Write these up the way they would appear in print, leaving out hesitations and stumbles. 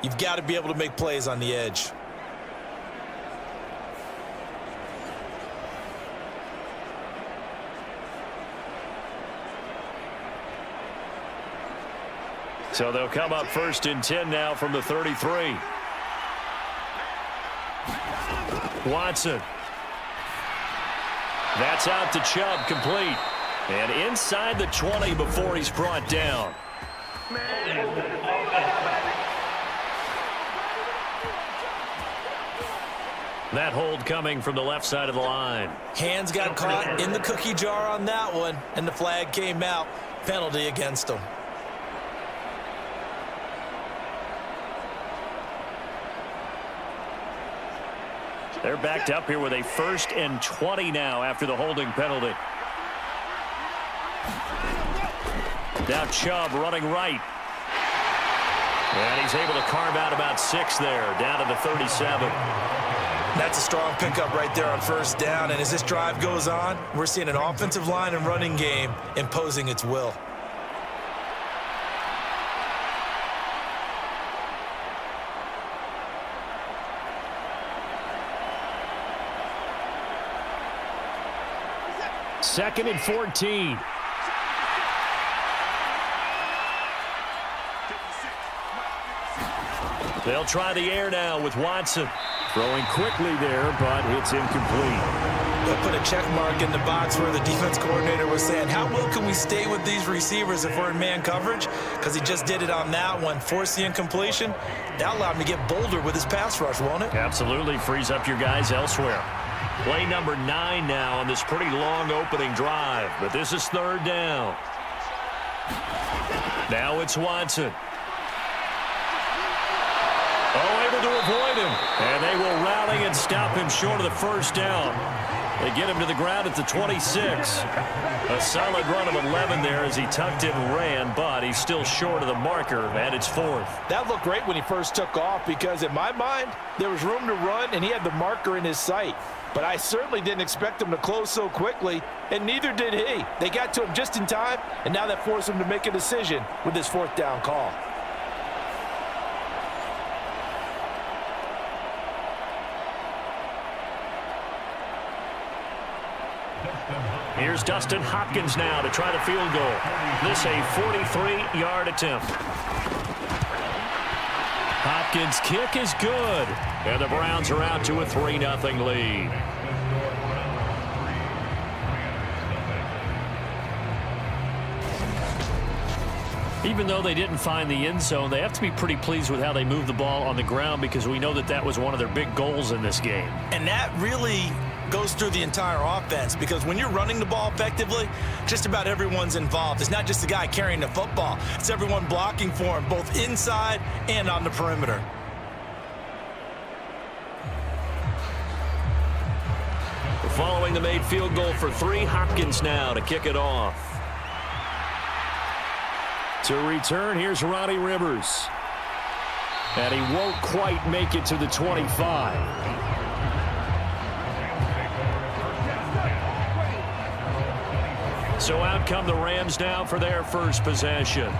You've got to be able to make plays on the edge. So they'll come up 1st and 10 now from the 33. Watson. That's out to Chubb, complete. And inside the 20 before he's brought down. That hold coming from the left side of the line. Hands got caught in the cookie jar on that one, and the flag came out. Penalty against him. They're backed up here with a 1st and 20 now after the holding penalty. Now Chubb running right. And he's able to carve out about 6 there, down to the 37. That's a strong pickup right there on 1st down. And as this drive goes on, we're seeing an offensive line and running game imposing its will. Second and 14. They'll try the air now with Watson. Throwing quickly there, but it's incomplete. They'll put a check mark in the box where the defense coordinator was saying, how well can we stay with these receivers if we're in man coverage? Because he just did it on that one. Force the incompletion. That allowed him to get bolder with his pass rush, won't it? Absolutely. Frees up your guys elsewhere. Play number 9 now on this pretty long opening drive. But this is 3rd down. Now it's Watson. Oh, able to avoid him. And they will rally and stop him short of the 1st down. They get him to the ground at the 26. A solid run of 11 there as he tucked in and ran, but he's still short of the marker, and it's 4th. That looked great when he first took off because, in my mind, there was room to run, and he had the marker in his sight. But I certainly didn't expect him to close so quickly, and neither did he. They got to him just in time, and now that forced him to make a decision with his 4th down call. Here's Dustin Hopkins now to try the field goal. This a 43-yard attempt. Hopkins' kick is good. And the Browns are out to a 3-0 lead. Even though they didn't find the end zone, they have to be pretty pleased with how they moved the ball on the ground because we know that that was one of their big goals in this game. And that really goes through the entire offense because when you're running the ball effectively, just about everyone's involved. It's not just the guy carrying the football. It's everyone blocking for him, both inside and on the perimeter. Following the made field goal for 3, Hopkins now to kick it off. To return, here's Ronnie Rivers. And he won't quite make it to the 25. So out come the Rams now for their first possession.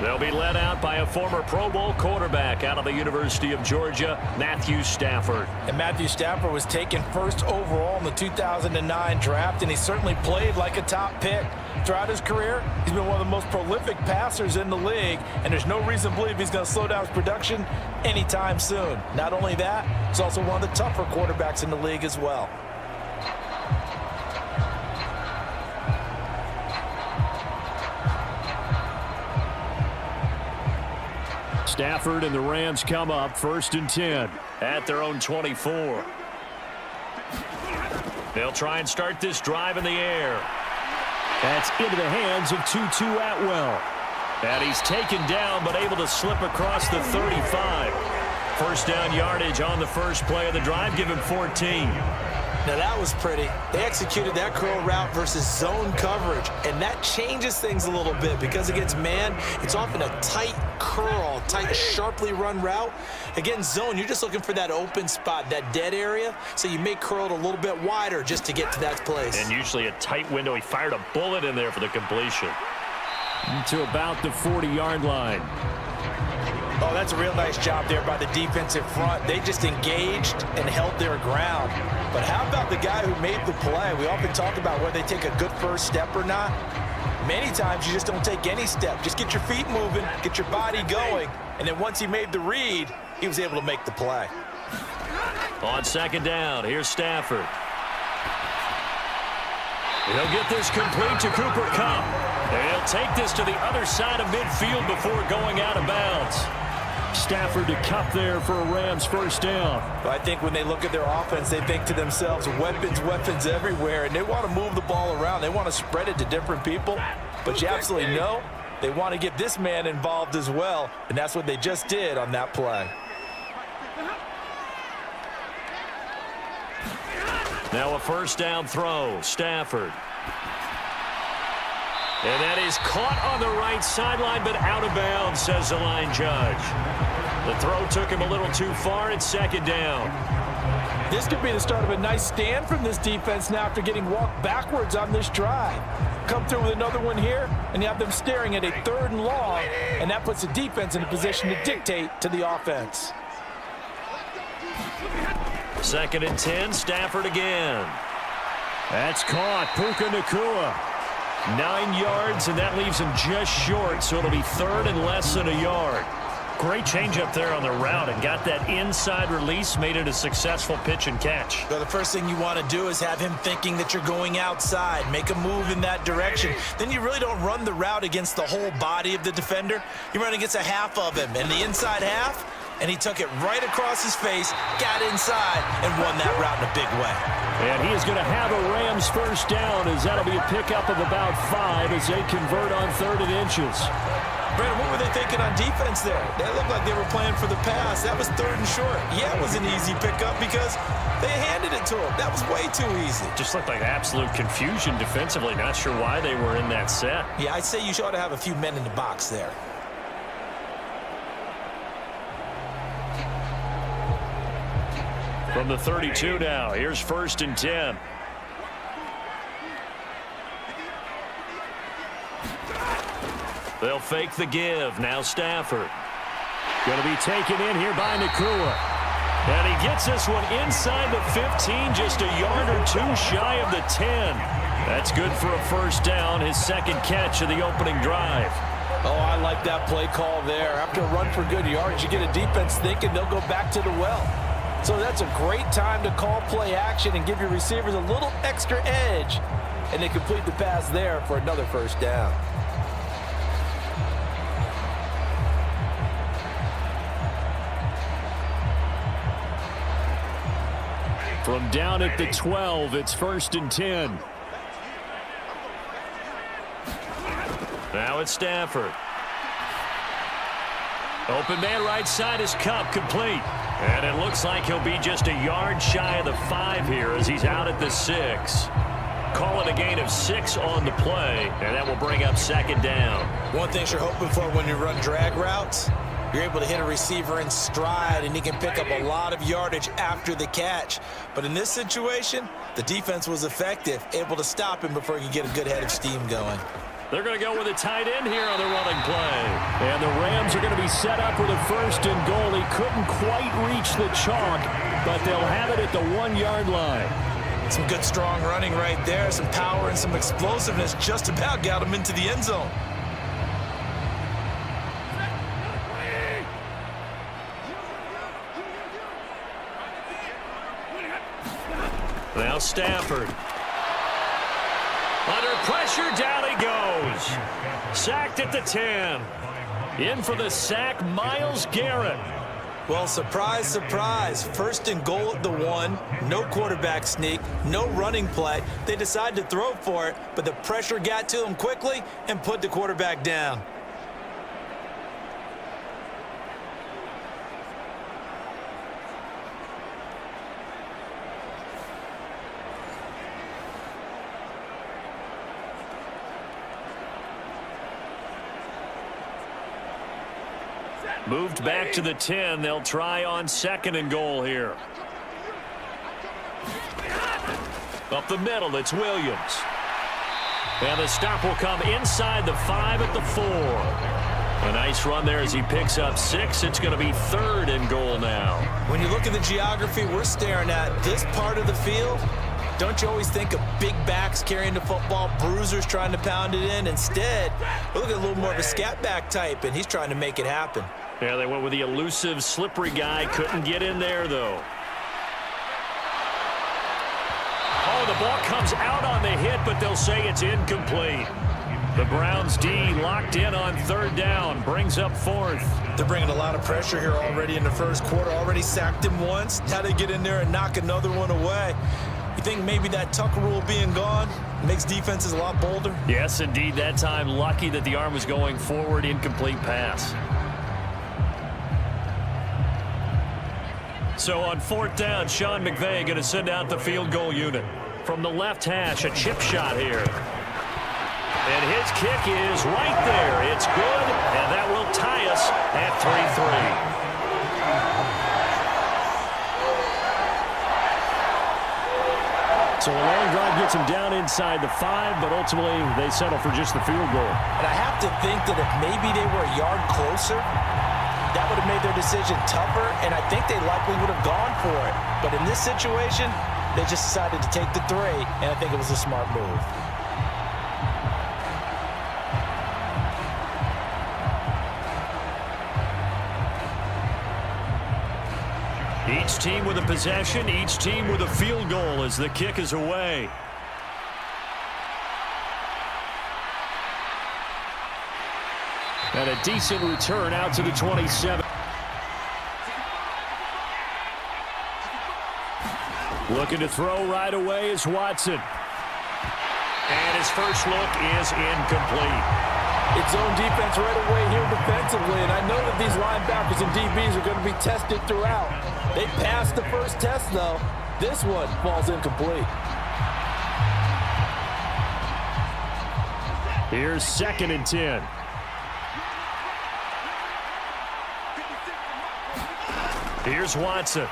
They'll be led out by a former Pro Bowl quarterback out of the University of Georgia, Matthew Stafford. And Matthew Stafford was taken 1st overall in the 2009 draft, and he certainly played like a top pick. Throughout his career, he's been one of the most prolific passers in the league, and there's no reason to believe he's going to slow down his production anytime soon. Not only that, he's also one of the tougher quarterbacks in the league as well. Stafford and the Rams come up 1st and 10 at their own 24. They'll try and start this drive in the air. That's into the hands of Tutu Atwell. And he's taken down but able to slip across the 35. 1st down yardage on the first play of the drive. Give him 14. Now that was pretty. They executed that curl route versus zone coverage, and that changes things a little bit because against man, it's often a tight curl, tight, sharply run route. Against zone, you're just looking for that open spot, that dead area, so you may curl it a little bit wider just to get to that place. And usually a tight window. He fired a bullet in there for the completion. To about the 40-yard line. Oh, Oh, that's a real nice job there by the defensive front. They just engaged and held their ground. But how about the guy who made the play? We often talk about whether they take a good first step or not. Many times you just don't take any step. Just get your feet moving, get your body going, and then once he made the read, he was able to make the play. On second down, here's Stafford. He'll get this complete to Cooper Kupp. And he'll take this to the other side of midfield before going out of bounds. Stafford to Kupp there for a Rams first down. I think when they look at their offense, they think to themselves, weapons everywhere, and they want to move the ball around. They want to spread it to different people. But you absolutely know they want to get this man involved as well, and that's what they just did on that play. Now a first down throw, Stafford. And that is caught on the right sideline, but out of bounds, says the line judge. The throw took him a little too far. It's second down. This could be the start of a nice stand from this defense now after getting walked backwards on this drive. Come through with another one here, and you have them staring at a 3rd and long, and that puts the defense in a position to dictate to the offense. Second and 10, Stafford again. That's caught. Puka Nacua. 9 yards, and that leaves him just short, so it'll be 3rd and less than a yard. Great change up there on the route and got that inside release, made it a successful pitch and catch. So the first thing you want to do is have him thinking that you're going outside, make a move in that direction. Then you really don't run the route against the whole body of the defender. You run against a half of him, and the inside half, and he took it right across his face, got inside, and won that route in a big way. And he is going to have a Rams first down, as that'll be a pickup of about 5 as they convert on 3rd and inches. Brandon, what were they thinking on defense there? They looked like they were playing for the pass. That was 3rd and short. Yeah, it was an easy pickup because they handed it to him. That was way too easy. Just looked like absolute confusion defensively. Not sure why they were in that set. Yeah, I'd say you ought to have a few men in the box there. From the 32 now, here's 1st and 10. They'll fake the give. Now Stafford. Going to be taken in here by Nacua. And he gets this one inside the 15, just a yard or 2 shy of the 10. That's good for a first down, his second catch of the opening drive. Oh, I like that play call there. After a run for good yards, you get a defense thinking they'll go back to the well. So that's a great time to call play action and give your receivers a little extra edge. And they complete the pass there for another first down. From down at the 12, it's 1st and 10. Now it's Stafford. Open man right side is Kupp, complete. And it looks like he'll be just a yard shy of the 5 here as he's out at the 6. Call it a gain of 6 on the play, and that will bring up second down. One thing you're hoping for when you run drag routes, you're able to hit a receiver in stride, and he can pick up a lot of yardage after the catch. But in this situation, the defense was effective, able to stop him before he could get a good head of steam going. They're going to go with a tight end here on the running play. And the Rams are going to be set up with a 1st and goal. He couldn't quite reach the chalk, but they'll have it at the 1-yard line. Some good strong running right there, some power and some explosiveness just about got him into the end zone. Now Stafford. Under pressure, down he goes. Sacked at the 10. In for the sack, Myles Garrett. Well, surprise, surprise. 1st and goal at the 1. No quarterback sneak, no running play. They decided to throw for it, but the pressure got to him quickly and put the quarterback down. Moved back to the 10. They'll try on 2nd and goal here. Up the middle, it's Williams. And the stop will come inside the 5 at the 4. A nice run there as he picks up 6. It's going to be 3rd and goal now. When you look at the geography we're staring at, this part of the field, don't you always think of big backs carrying the football, bruisers trying to pound it in? Instead, look at a little more of a scat back type, and he's trying to make it happen. Yeah, they went with the elusive, slippery guy. Couldn't get in there, though. Oh, the ball comes out on the hit, but they'll say it's incomplete. The Browns' D locked in on 3rd down, brings up 4th. They're bringing a lot of pressure here already in the first quarter. Already sacked him once. How to get in there and knock another one away. You think maybe that Tucker rule being gone makes defenses a lot bolder? Yes, indeed. That time, lucky that the arm was going forward, incomplete pass. So on 4th down, Sean McVay going to send out the field goal unit. From the left hash, a chip shot here. And his kick is right there. It's good, and that will tie us at 3-3. So a long drive gets him down inside the 5, but ultimately they settle for just the field goal. And I have to think that if maybe they were a yard closer, that would have made their decision tougher, and I think they likely would have gone for it. But in this situation, they just decided to take the 3, and I think it was a smart move. Each team with a possession, each team with a field goal as the kick is away. And a decent return out to the 27. Looking to throw right away is Watson. And his first look is incomplete. It's zone defense right away here defensively, and I know that these linebackers and DBs are going to be tested throughout. They passed the first test, though. This one falls incomplete. Here's 2nd and 10. Here's Watson.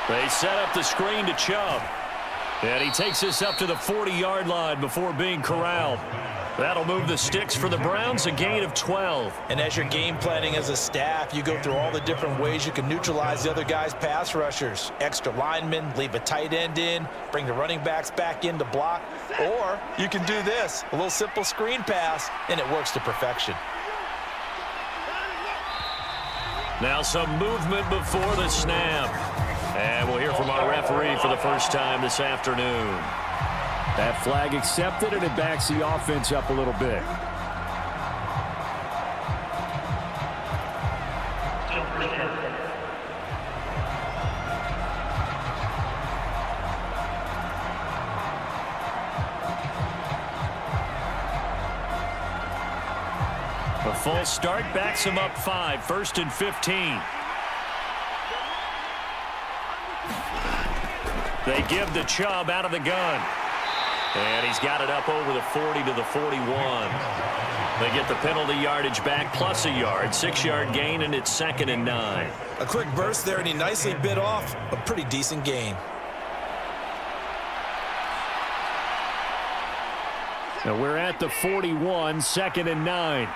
They set up the screen to Chubb. And he takes this up to the 40-yard line before being corralled. That'll move the sticks for the Browns, a gain of 12. And as you're game planning as a staff, you go through all the different ways you can neutralize the other guy's pass rushers. Extra linemen, leave a tight end in, bring the running backs back in to block. Or you can do this, a little simple screen pass, and it works to perfection. Now some movement before the snap. And we'll hear from our referee for the first time this afternoon. That flag accepted, and it backs the offense up a little bit. A full start backs him up 5, 1st and 15. They give the Chubb out of the gun. And he's got it up over the 40 to the 41. They get the penalty yardage back plus a yard. 6-yard gain, and it's 2nd and 9. A quick burst there, and he nicely bit off a pretty decent gain. Now we're at the 41, 2nd and 9.